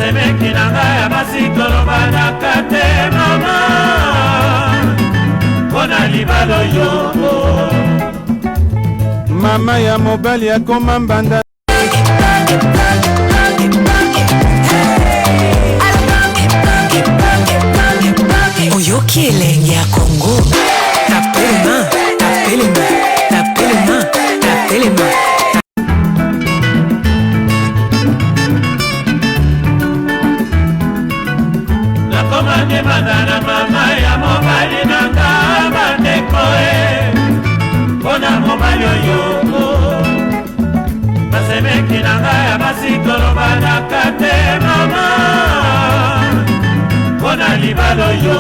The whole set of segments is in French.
basemeki na ngai ya basi tolobanaka te mama mpona libala yo mama ya mobali akoma mbanda oyoki elenge ya Congo tapelema tapelema tapelema tapelema nakomande mandana mama ya mobali nanga bandeko mpona mobali oyo basemeki na ngai ya basi tolobanaka te mama mpona libala oyo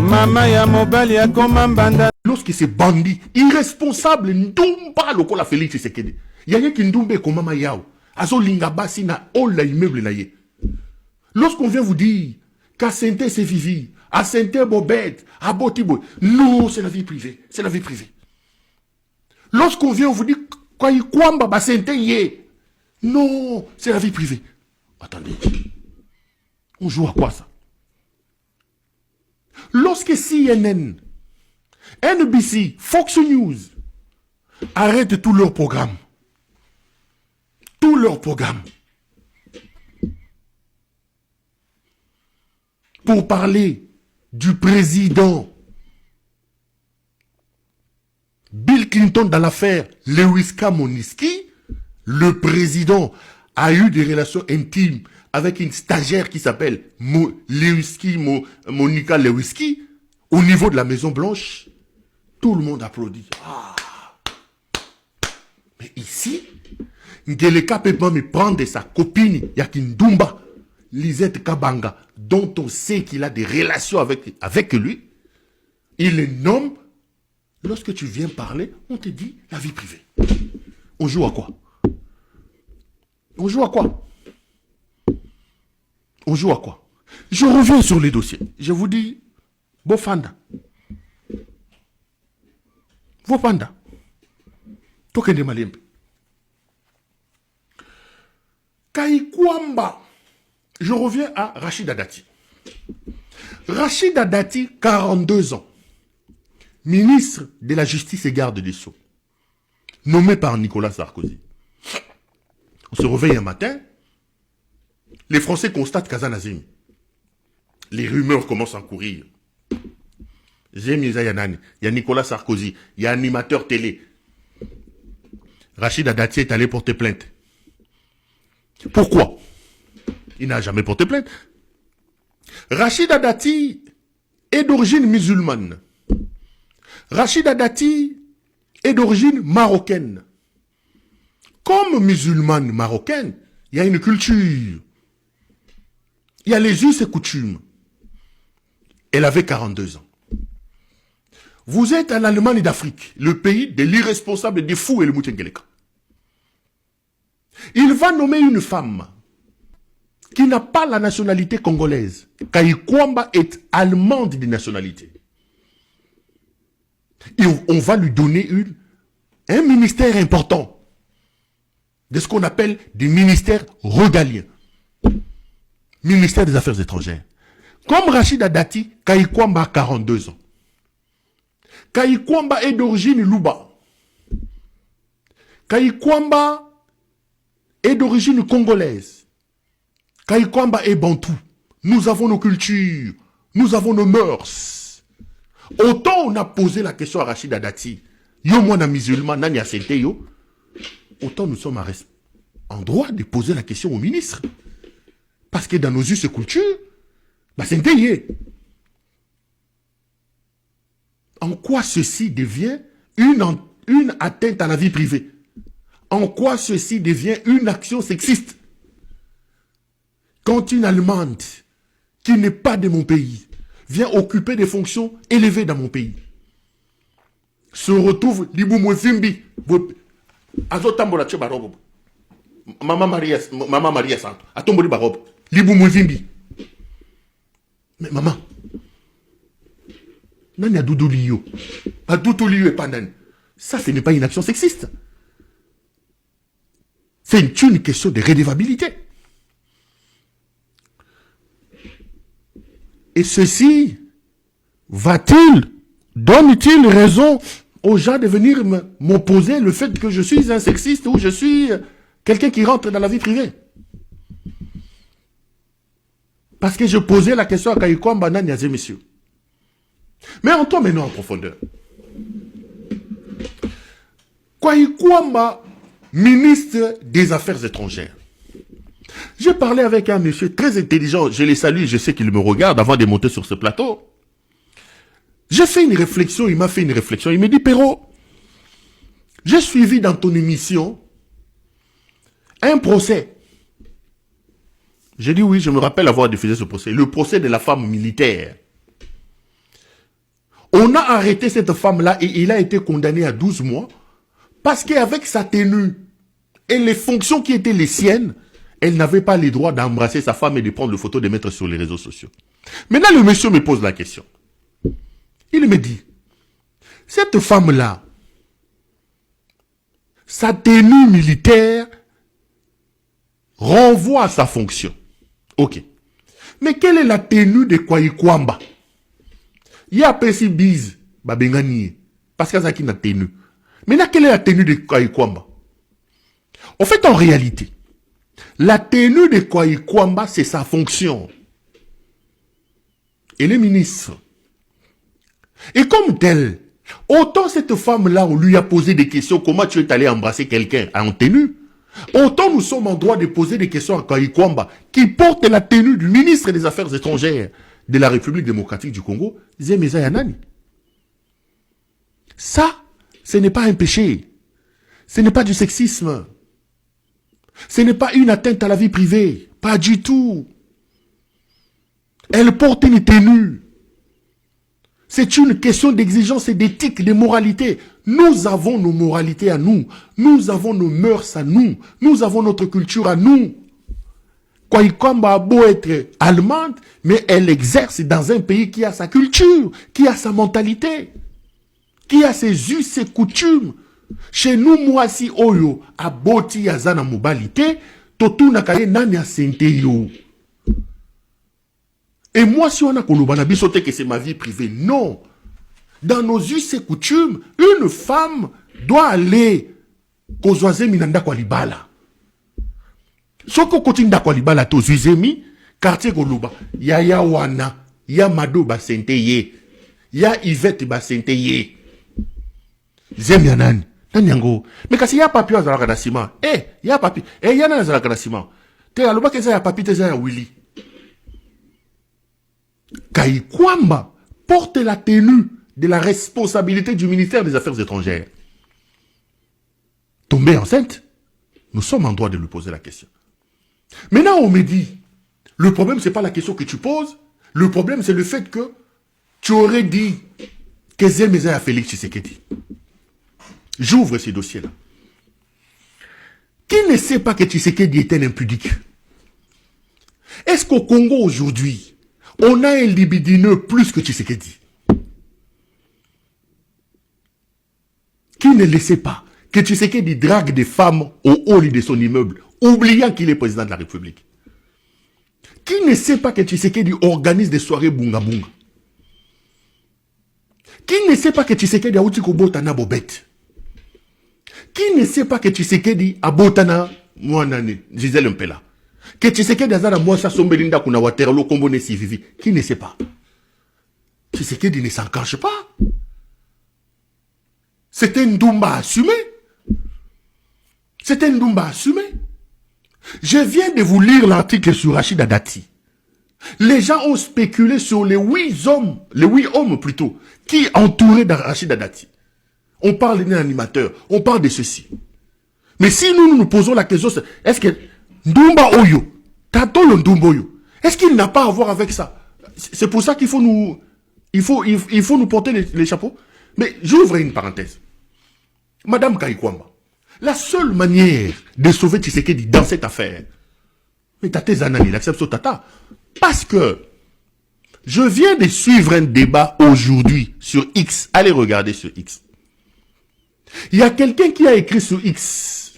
mama ya mobali akoma mbanda. Lorsque ces bandits irresponsables ndumba lokola Félix Tshisekedi yanye ki ndumbe ko mama yao azo linga basi na ola immeuble na ye. Lorsqu'on vient vous dire qu'Assente c'est Vivi, Assente Bobette, Abotibo, non, c'est la vie privée, c'est la vie privée. Lorsqu'on vient vous dire quoi Kwamba Basente yé, non, c'est la vie privée. Attendez, on joue à quoi ça? Lorsque CNN, NBC, Fox News arrêtent tous leurs programmes, pour parler du président Bill Clinton dans l'affaire Lewiska-Moniski, le président a eu des relations intimes avec une stagiaire qui s'appelle Monica Lewinsky, au niveau de la Maison Blanche. Tout le monde applaudit. Ah. Mais ici, Ngeleka peut pas me prendre sa copine Yakindumba, Lisette Kabanga, dont on sait qu'il a des relations avec lui. Il le nomme. Lorsque tu viens parler, on te dit la vie privée. On joue à quoi? On joue à quoi? On joue à quoi? Je reviens sur les dossiers. Je vous dis, Bofanda. Bofanda. Tokende Malembe. Kaikwamba. Je reviens à Rachida Dati. Rachida Dati, 42 ans. Ministre de la Justice et Garde des Sceaux. Nommé par Nicolas Sarkozy. On se réveille un matin. Les Français constatent Kazanazim. Les rumeurs commencent à courir. Il y a Nicolas Sarkozy, il y a un animateur télé. Rachida Dati est allé porter plainte. Pourquoi? Il n'a jamais porté plainte. Rachida Dati est d'origine musulmane. Rachida Dati est d'origine marocaine. Comme musulmane marocaine, il y a une culture. Il y a les us et coutumes. Elle avait 42 ans. Vous êtes en Allemagne d'Afrique, le pays de l'irresponsable, des fous et le Moutengeleka. Il va nommer une femme qui n'a pas la nationalité congolaise. Kaikwamba est allemande de nationalité. Et on va lui donner un ministère important. De ce qu'on appelle des ministères régaliens. Ministère des Affaires étrangères. Comme Rachida Dati, Kaikwamba a 42 ans. Kaikwamba est d'origine Luba. Kaikwamba est d'origine congolaise. Kaikwamba est bantou. Nous avons nos cultures. Nous avons nos mœurs. Autant on a posé la question à Rachida Dati, yo mwana musulman, nani asente yo, autant nous sommes en droit de poser la question au ministre. Parce que dans nos us et cultures, bah c'est yé. En quoi ceci devient une atteinte à la vie privée? En quoi ceci devient une action sexiste? Quand une Allemande qui n'est pas de mon pays vient occuper des fonctions élevées dans mon pays, se retrouve Libou Mwefimbi, Azotambola Tchebarobo, Maman Maria Santo, Atomboli Barob, Libou Mwefimbi. Mais maman, Nani a Doudou Liyo, a Doudou Liyo et Pandan. Ça, ce n'est pas une action sexiste. C'est une question de redevabilité. Et ceci donne-t-il raison aux gens de venir m'opposer le fait que je suis un sexiste ou je suis quelqu'un qui rentre dans la vie privée? Parce que je posais la question à Kayikwamba Nanyazé, messieurs. Mais entrons maintenant en profondeur. Kayikwamba, ministre des Affaires étrangères. J'ai parlé avec un monsieur très intelligent, je le salue, je sais qu'il me regarde avant de monter sur ce plateau. J'ai fait une réflexion, il m'a fait une réflexion, il me dit, Perrault, j'ai suivi dans ton émission un procès. J'ai dit oui, je me rappelle avoir diffusé ce procès, le procès de la femme militaire. On a arrêté cette femme-là et il a été condamné à 12 mois parce qu'avec sa tenue et les fonctions qui étaient les siennes, elle n'avait pas les droits d'embrasser sa femme et de prendre les photos de mettre sur les réseaux sociaux. Maintenant, le monsieur me pose la question. Il me dit, cette femme-là, sa tenue militaire renvoie à sa fonction. Ok. Mais quelle est la tenue de Kayikwamba? Il y a Pessi Bise, Babengani, parce qu'il y a une tenue. Maintenant, quelle est la tenue de Kayikwamba? En fait, en réalité, la tenue de Kayikwamba, c'est sa fonction. Elle est ministre. Et comme tel, autant cette femme-là, on lui a posé des questions, comment tu es allé embrasser quelqu'un en tenue, autant nous sommes en droit de poser des questions à Kayikwamba, qui porte la tenue du ministre des Affaires étrangères de la République démocratique du Congo, Zemeza Yanani. Ça, ce n'est pas un péché. Ce n'est pas du sexisme. Ce n'est pas une atteinte à la vie privée. Pas du tout. Elle porte une tenue. C'est une question d'exigence et d'éthique, de moralité. Nous avons nos moralités à nous. Nous avons nos mœurs à nous. Nous avons notre culture à nous. Kayikwamba a beau être allemande, mais elle exerce dans un pays qui a sa culture, qui a sa mentalité, qui a ses us, ses coutumes. Chez nous, moi, si Oyo a boti yazana mobilité, totu nakaye nani a sente yo. Et moi, si on a kolobana bisote que c'est ma vie privée, non. Dans nos us et coutumes, une femme doit aller kozoaze minanda kwa libala. Soko kotinda kwa libala to zuizemi, quartier koloba, ya wana, ya mado basente ye, ya Yvette basente ye. Zemi ya nani? Nani yango? Mais kasi ya papi wa zalaka na sima. Ya papi. Ya nana zalaka na sima. Te aloba keza ya papi te za ya Willy. Kayikwamba porte la tenue de la responsabilité du ministère des Affaires étrangères. Tombée enceinte, nous sommes en droit de lui poser la question. Maintenant, on me dit, le problème, ce n'est pas la question que tu poses, le problème, c'est le fait que tu aurais dit que Zemeza a Félix Tshisekedi. J'ouvre ce dossier-là. Qui ne sait pas que Tshisekedi est un impudique? Est-ce qu'au Congo, aujourd'hui, on a un libidineux plus que Tshisekedi? Qui ne le sait pas que Tshisekedi drague des femmes au haut lit de son immeuble, oubliant qu'il est président de la République? Qui ne sait pas que Tshisekedi organise des soirées bunga bunga? Qui ne sait pas que Tshisekedi a outi kobotana bobette? Qui ne sait pas que Tshisekedi a botana mouanane, Gisèle Mpela? Que Tshisekedi azara mwasa sombelinda kuna waterlo kombone si vivi? Qui ne sait pas? Tshisekedi ne s'en cache pas. C'est un Ndumba assumé. C'est un Ndumba assumé. Je viens de vous lire l'article sur Rachida Dati. Les gens ont spéculé sur les 8 hommes plutôt, qui entouraient Rachida Dati. On parle d'un animateur, on parle de ceci. Mais si nous posons la question, est-ce que Ndumba Oyo, Tato le Ndumba Oyo, est-ce qu'il n'a pas à voir avec ça? C'est pour ça qu'il faut nous, il faut nous porter les chapeaux. Mais j'ouvre une parenthèse. Madame Kayikwamba, la seule manière de sauver Tshisekedi dans cette affaire, mais Tate Zanani, l'accepte Tata, parce que je viens de suivre un débat aujourd'hui sur X. Allez regarder sur X. Il y a quelqu'un qui a écrit sur X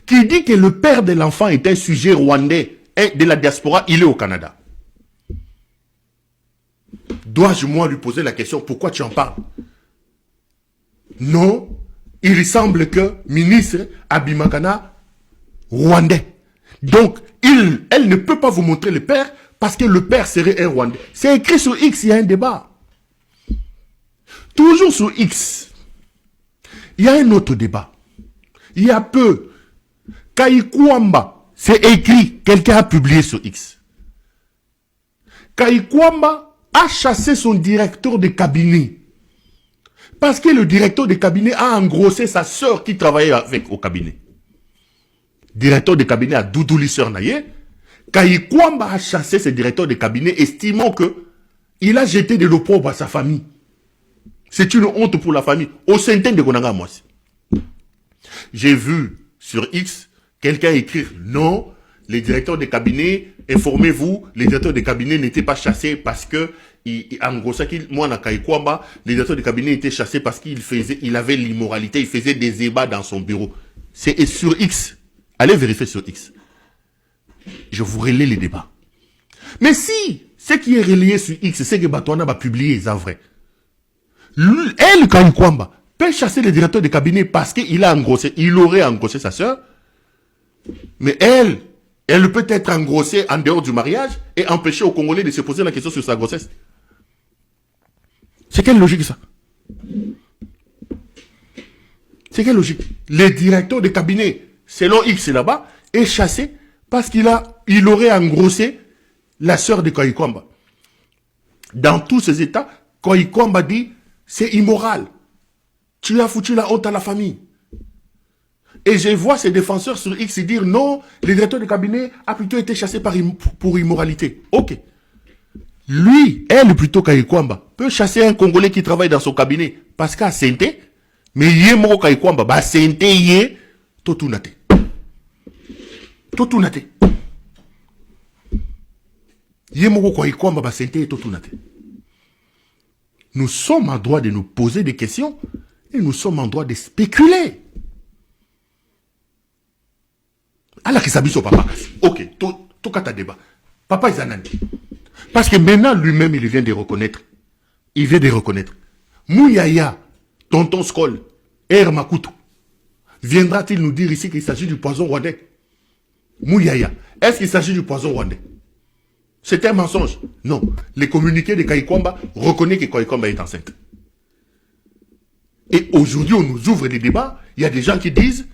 qui dit que le père de l'enfant est un sujet rwandais et de la diaspora, il est au Canada. Dois-je moi lui poser la question, pourquoi tu en parles? Non, il semble que ministre Abimakana, rwandais. Donc, elle ne peut pas vous montrer le père parce que le père serait un rwandais. C'est écrit sur X, il y a un débat. Toujours sur X, il y a un autre débat. Il y a peu, Kaikwamba, c'est écrit, quelqu'un a publié sur X. Kaikwamba a chassé son directeur de cabinet. Parce que le directeur de cabinet a engrossé sa sœur qui travaillait avec au cabinet. Directeur de cabinet à Doudouli Sœur Naye. Kaikwamba a chassé ce directeur de cabinet, estimant que il a jeté de l'opprobre à sa famille. C'est une honte pour la famille. Au Saint-Denis de Konanga, moi. J'ai vu sur X quelqu'un écrire non, les directeurs de cabinet, informez-vous, les directeurs de cabinet n'étaient pas chassés parce que, en gros, ça qu'il, moi, les directeurs de cabinet étaient chassés parce il avait l'immoralité, il faisait des ébats dans son bureau. C'est sur X. Allez vérifier sur X. Je vous relais les débats. Mais si, ce qui est relayé sur X, c'est que Batouana va publier, c'est vrai. Elle, Kaikwamba, peut chasser le directeur de cabinet parce qu'il aurait engrossé sa sœur. Mais elle peut être engrossée en dehors du mariage et empêcher aux Congolais de se poser la question sur sa grossesse. C'est quelle logique ça? C'est quelle logique? Le directeur de cabinet, selon X là-bas, est chassé parce il aurait engrossé la sœur de Kaikwamba. Dans tous ces états, Kaikwamba dit c'est immoral. Tu as foutu la honte à la famille. Et je vois ces défenseurs sur X dire non, le directeur de cabinet a plutôt été chassé pour immoralité. Ok. Lui, elle plutôt Kaikwamba, peut chasser un Congolais qui travaille dans son cabinet parce qu'à Sente, mais Yemoko Kaikwamba, bah Sente Yé, Totunate. Totunate. Yemoko Kaikwamba, bah Sente Yé, Totunate. Nous sommes en droit de nous poser des questions et nous sommes en droit de spéculer. Alors qu'il s'habille sur papa. Ok, tout cas ta débat. Papa est un ami. Parce que maintenant, lui-même, il vient de reconnaître. Il vient de reconnaître. Mouyaya, tonton Skol, Makutu, viendra-t-il nous dire ici qu'il s'agit du poison rwandais? Mouyaya, est-ce qu'il s'agit du poison rwandais? C'est un mensonge. Non. Les communiqués de Kaikwamba reconnaissent que Kaikwamba est enceinte. Et aujourd'hui, on nous ouvre des débats. Il y a des gens qui disent,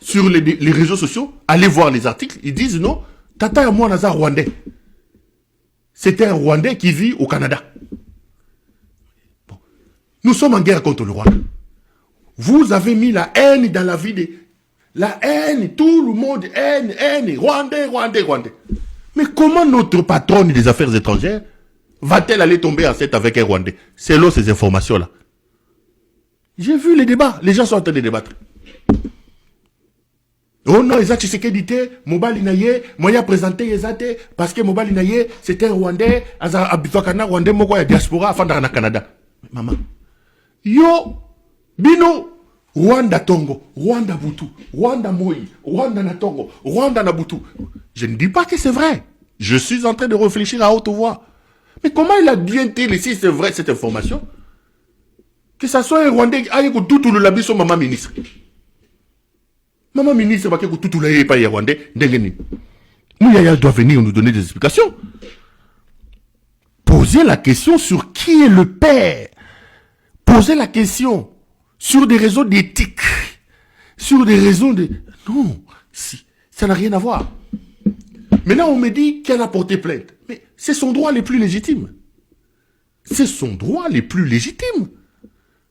sur les réseaux sociaux, allez voir les articles, ils disent non, Tata et moi, on a un Rwandais. C'était un Rwandais qui vit au Canada. Bon. Nous sommes en guerre contre le Rwanda. Vous avez mis la haine dans la vie la haine, tout le monde, haine, Rwandais. Mais comment notre patronne des affaires étrangères va-t-elle aller tomber enceinte avec un Rwandais? Selon ces informations-là. J'ai vu les débats. Les gens sont en train de débattre. Oh non, Eza Tshisekedi te, Mobali Naye, moya présenté Ezate, parce que Mobali Naye, c'était un Rwandais, Abitwakana, Rwandais, Moko ya diaspora, afin na Canada. Maman. Yo, Bino, Rwanda Tongo, Rwanda Butu, Rwanda Moi, Rwanda Natongo, Rwanda Nabutu. Je ne dis pas que c'est vrai. Je suis en train de réfléchir à haute voix. Mais comment il a bien dit si c'est vrai cette information? Que ça soit un Rwandais, aïe, tout le labi son maman ministre. Maman ministre, tout le pas Rwandais, Ndengeni. Mouyaya doit venir nous donner des explications. Poser la question sur qui est le père. Poser la question sur des raisons d'éthique. Sur des raisons de... Non, ça n'a rien à voir. Maintenant, on me dit qu'elle a porté plainte. Mais c'est son droit le plus légitime. C'est son droit le plus légitime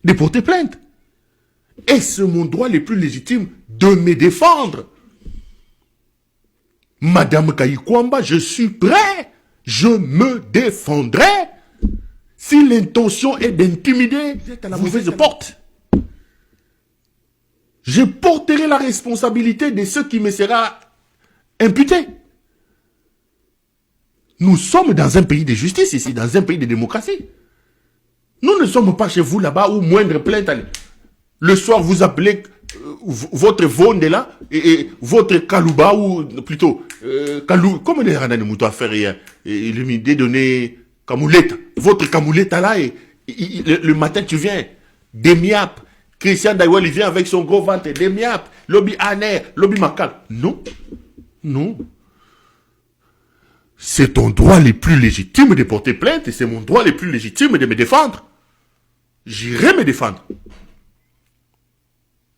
de porter plainte. Et c'est mon droit le plus légitime de me défendre. Madame Kaikwamba, je suis prêt. Je me défendrai. Si l'intention est d'intimider, vous faites porte. Je porterai la responsabilité de ce qui me sera imputé. Nous sommes dans un pays de justice ici, dans un pays de démocratie. Nous ne sommes pas chez vous là-bas où moindre plainte. Le soir, vous appelez votre Vonde là, et votre Kalouba, ou plutôt, Kalou, comment les Rana de Moutou à faire, il des données, Camoulette. Votre Camoulette là, le matin tu viens. Des miapes. Christian Daïwal, il vient avec son gros ventre. Des miapes. Lobby aner. Lobby macal. Non. Non. C'est ton droit le plus légitime de porter plainte et c'est mon droit le plus légitime de me défendre. J'irai me défendre.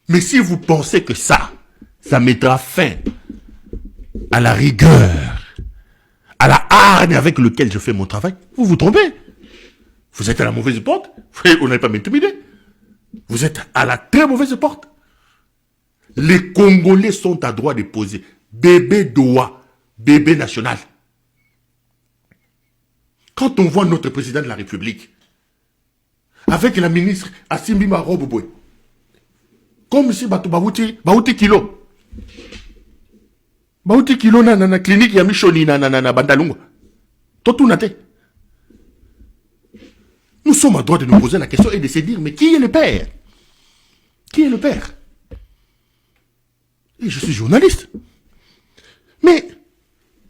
Mais si vous pensez que ça mettra fin à la rigueur, à la hargne avec laquelle je fais mon travail, vous vous trompez. Vous êtes à la mauvaise porte. Vous n'allez pas m'intimider. Vous êtes à la très mauvaise porte. Les Congolais sont à droit de poser bébé Doha, bébé national. Quand on voit notre président de la République avec la ministre Assimbi Maroboué, comme si Bauti kilo. Bauti kilo na clinique ya Michoni na Bandalungu. Tout nate. Nous sommes à droit de nous poser la question et de se dire, mais qui est le père? Qui est le père? Et je suis journaliste. Mais,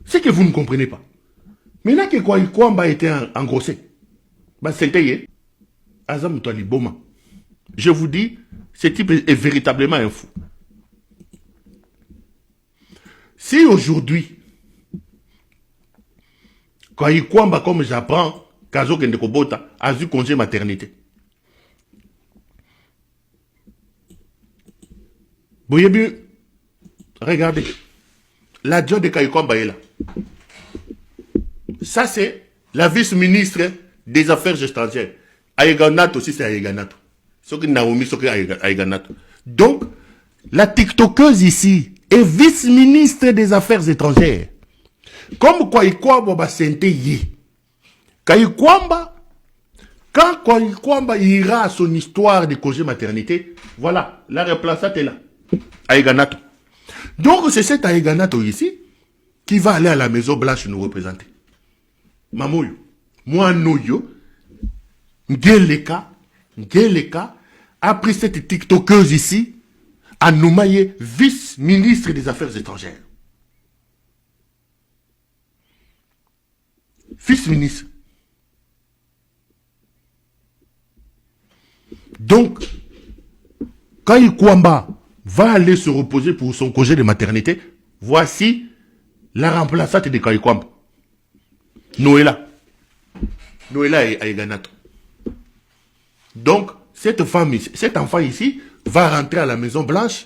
c'est que vous ne comprenez pas. Maintenant que Kwamba était engrossé, c'était Azam Toali Boma. Je vous dis, ce type est véritablement un fou. Si aujourd'hui, Kwamba, comme j'apprends, Kazo Kendekobota a eu congé maternité. Vous voyez bien, regardez, l'adjoint de Kwamba est là. Ça, c'est la vice-ministre des Affaires étrangères. Aïganato aussi, c'est Aïganato. Ce qui Naomi, ce qui Aïganato. Donc, la TikTokeuse ici est vice-ministre des Affaires étrangères. Comme Kwamba va s'intégrer. Kwamba, quand Kwamba ira à son histoire de congé maternité, voilà, la remplaçante est là. Aïganato. Donc, c'est cet Aïganato ici qui va aller à la Maison Blanche nous représenter. Mamoyo, moi noyo, Ngeleka, a pris cette TikTokeuse ici, à nommé vice-ministre des Affaires étrangères. Vice-ministre. Donc, quand Kwamba va aller se reposer pour son congé de maternité, voici la remplaçante de Kwamba. Noëlla et Aïganato. Donc, cet enfant ici va rentrer à la Maison Blanche.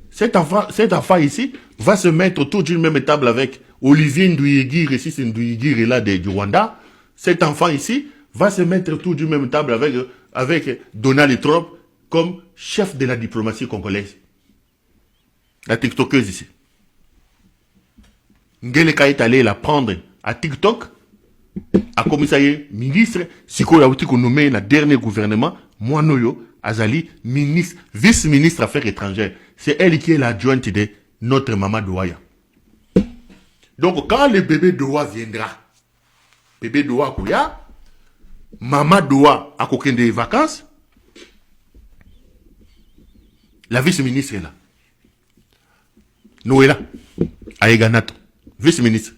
Cet enfant ici va se mettre autour d'une même table avec Olivier Ndouyegir, ici c'est Ndouyegir là du Rwanda. Cet enfant ici va se mettre autour d'une même table avec Donald Trump comme chef de la diplomatie congolaise. La TikTokeuse ici. Ngeleka est allé la prendre à TikTok. A commissaire ministre, si qu'on a nommé la dernier gouvernement, moi Noyo, Azali, ministre, vice-ministre affaires étrangères. C'est elle qui est l'adjointe de notre maman Douaya. Donc quand le bébé Doha viendra, bébé Doha Kouya, maman Doha a coquin des vacances, la vice-ministre est là. Noëlla, Aïganato, vice-ministre.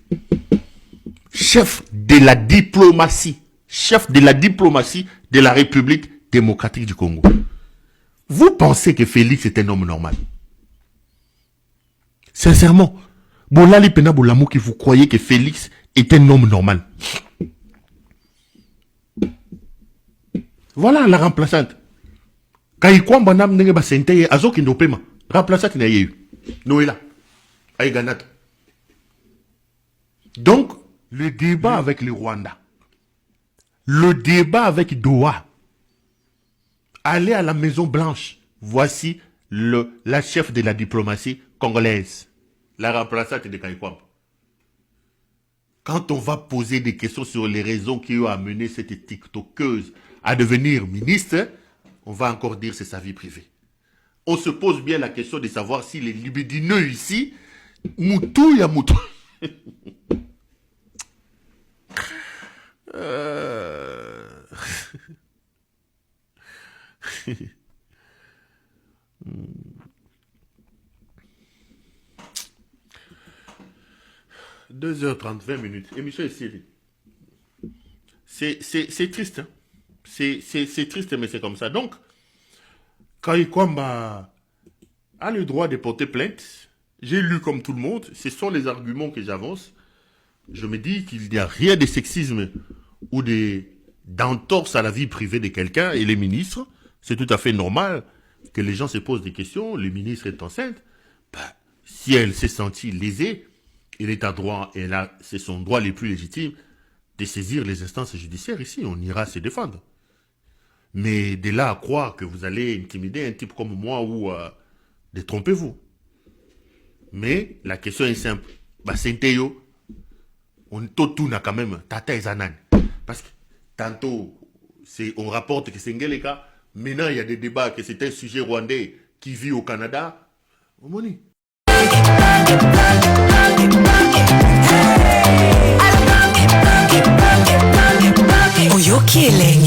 Chef de la diplomatie de la République démocratique du Congo. Vous pensez que Félix est un homme normal? Sincèrement, Bolali Pena Bolamou, que vous croyez que Félix est un homme normal? Voilà la remplaçante. Kwamba nam nenge ba senteye azoki ndopema. Remplaçante na yeyu. Noëlla. Aïganato. Donc, le débat avec le Rwanda, le débat avec Doha, aller à la Maison Blanche, voici la chef de la diplomatie congolaise, la remplaçante de Kwamba. Quand on va poser des questions sur les raisons qui ont amené cette TikTokeuse à devenir ministre, on va encore dire c'est sa vie privée. On se pose bien la question de savoir si les libidineux ici, Moutou ya Moutou. 2h30, 20 minutes. Émission est série. c'est triste. Hein. C'est triste, mais c'est comme ça. Donc, Kai Kwamba a le droit de porter plainte. J'ai lu comme tout le monde. Ce sont les arguments que j'avance. Je me dis qu'il n'y a rien de sexisme ou d'entorse à la vie privée de quelqu'un. Et les ministres, c'est tout à fait normal que les gens se posent des questions. Le ministre est enceinte. Ben, si elle s'est sentie lésée, elle est à droit, et là, c'est son droit le plus légitime de saisir les instances judiciaires ici. On ira se défendre. Mais de là à croire que vous allez intimider un type comme moi ou détrompez-vous. Mais la question est simple. Bah, c'est Théo. On tourne quand même. Tata et Zanan. Parce que tantôt, on rapporte que c'est Ngeleka. Maintenant, il y a des débats que c'est un sujet rwandais qui vit au Canada. Omoni. Oyoki Eleng.